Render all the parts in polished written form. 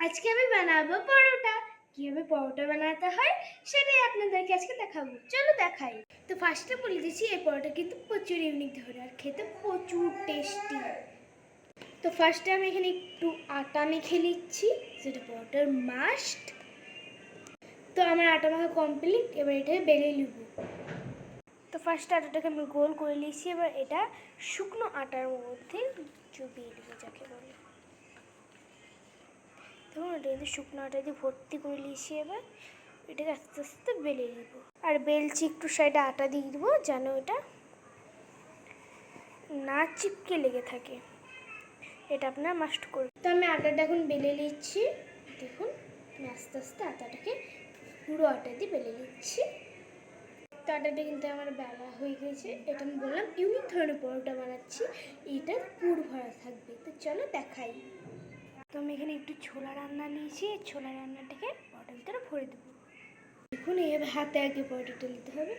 আজকে আমি বানাবো পরোটা। কিভাবে পরোটা বানাতে হয় সেটাই আপনাদেরকে আজকে দেখাবো। চলো দেখাই। তো ফার্স্টে বলে দিচ্ছি, এই পরোটা কিন্তু প্রচুর ইউনিক ধরনের আর খেতে প্রচুর টেস্টি। তো ফার্স্টে আমি এখানে একটু আটা মেখে নিচ্ছি, যেটা পরোটার মাস্ট। তো আমার আটা মাখা কমপ্লিট, এবার এটা বেলে নেব। তো ফার্স্টে আটাটাকে আমি গোল করে নিয়েছি, এবার এটা শুকনো আটার মধ্যে চুবিয়ে নেবো, যাকে বলে। তখন এটা কিন্তু শুকনো আটা দিয়ে ভর্তি করে নিয়েছি। এবার এটাকে আস্তে আস্তে বেলে নিব, আর বেলছি একটু সাইডে আটা দিয়ে দেবো যেন এটা না চিপকে লেগে থাকে। এটা আপনার মাস্ট করবে। তো আমি আটাটা এখন বেলে নিচ্ছি। দেখুন আমি আস্তে আস্তে আটাটাকে পুরো আটা দিয়ে বেলে নিচ্ছি। তো আটাটা কিন্তু আমার বেলা হয়ে গেছে। এটা আমি বললাম ইউনিক ধরনের পরোটা বানাচ্ছি, এটা পুর ভরা থাকবে। তো চলো দেখাই। তো আমি এখানে একটু ছোলা রান্না নিয়েছি, ছোলা রান্নাটাকে পরোটার ভিতরে ভরে দেবো। দেখুন এইভাবে হাতে আগে পরোটাটা নিতে হবে,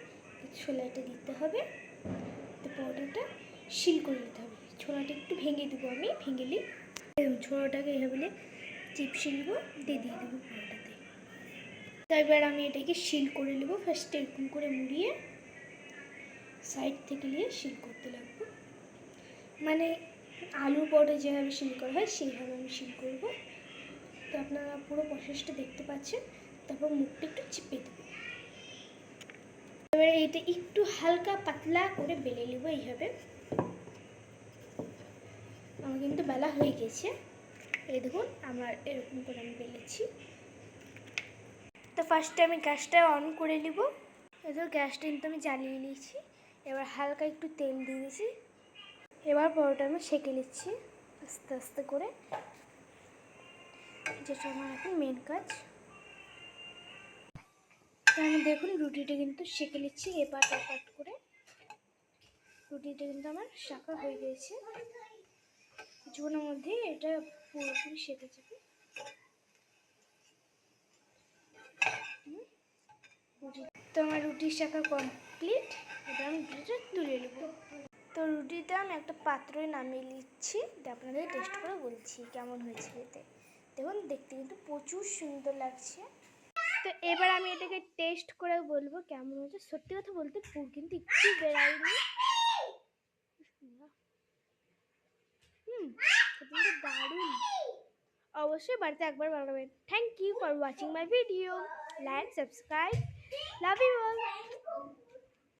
ছোলাটা দিতে হবে, তো পরোটাটা শিল করে নিতে হবে। ছোলাটা একটু ভেঙে দেবো, আমি ভেঙে নিই। ছোলাটাকে এইভাবে চিপ শিলবো দিয়ে দেবো পরোটাতে। তো এবার আমি এটাকে শিল করে নেবো। ফার্স্টে এরকম করে মুড়িয়ে সাইড থেকে নিয়ে শিল করতে লাগবো, মানে আলুর পরোটা যেভাবে শিল করা হয় সেইভাবে আমি শিল করব। তো আপনারা পুরো প্রসেসটা দেখতে পাচ্ছেন। তারপর মুখটা একটু চিপে দেবো। এবারে এটা একটু হালকা পাতলা করে বেলে নেব এইভাবে। আমার কিন্তু বেলা হয়ে গেছে, এই দেখুন আমার এরকম করে আমি বেলেছি। তো ফার্স্টে আমি গ্যাসটা অন করে নিব। এবার গ্যাসটা কিন্তু আমি জ্বালিয়ে নিয়েছি। এবার হালকা একটু তেল দিয়ে দিয়েছি। এবার পরোটা আমি সেঁকে নিচ্ছি আস্তে আস্তে করে, যেটা আমার এখন মেন কাজ। আমি দেখুন রুটিটা কিন্তু সেঁকে নিচ্ছি এপাট ওপাট করে। রুটিটা কিন্তু আমার শাঁকা হয়ে গেছে, কিছুক্ষণের মধ্যে এটা পুরোপুরি সেঁকে যাবে। তো আমার রুটির শাঁকা কমপ্লিট। এবার আমি রুটিটা তুলে নেব। তো রুটিটা আমি একটা পাত্রে নামিয়ে নিচ্ছি, আপনাদের টেস্ট করে বলছি কেমন হয়েছে খেতে। দেখুন দেখতে কিন্তু প্রচুর সুন্দর লাগছে। তো এবার আমি এটাকে টেস্ট করে বলবো কেমন হয়েছে। সত্যি কথা বলতে পুর কিন্তু একটু বেরায়নি। কিন্তু দারুণ। অবশ্যই বাড়িতে একবার বানাবেন। Thank you for watching my video. Like, subscribe, love you all.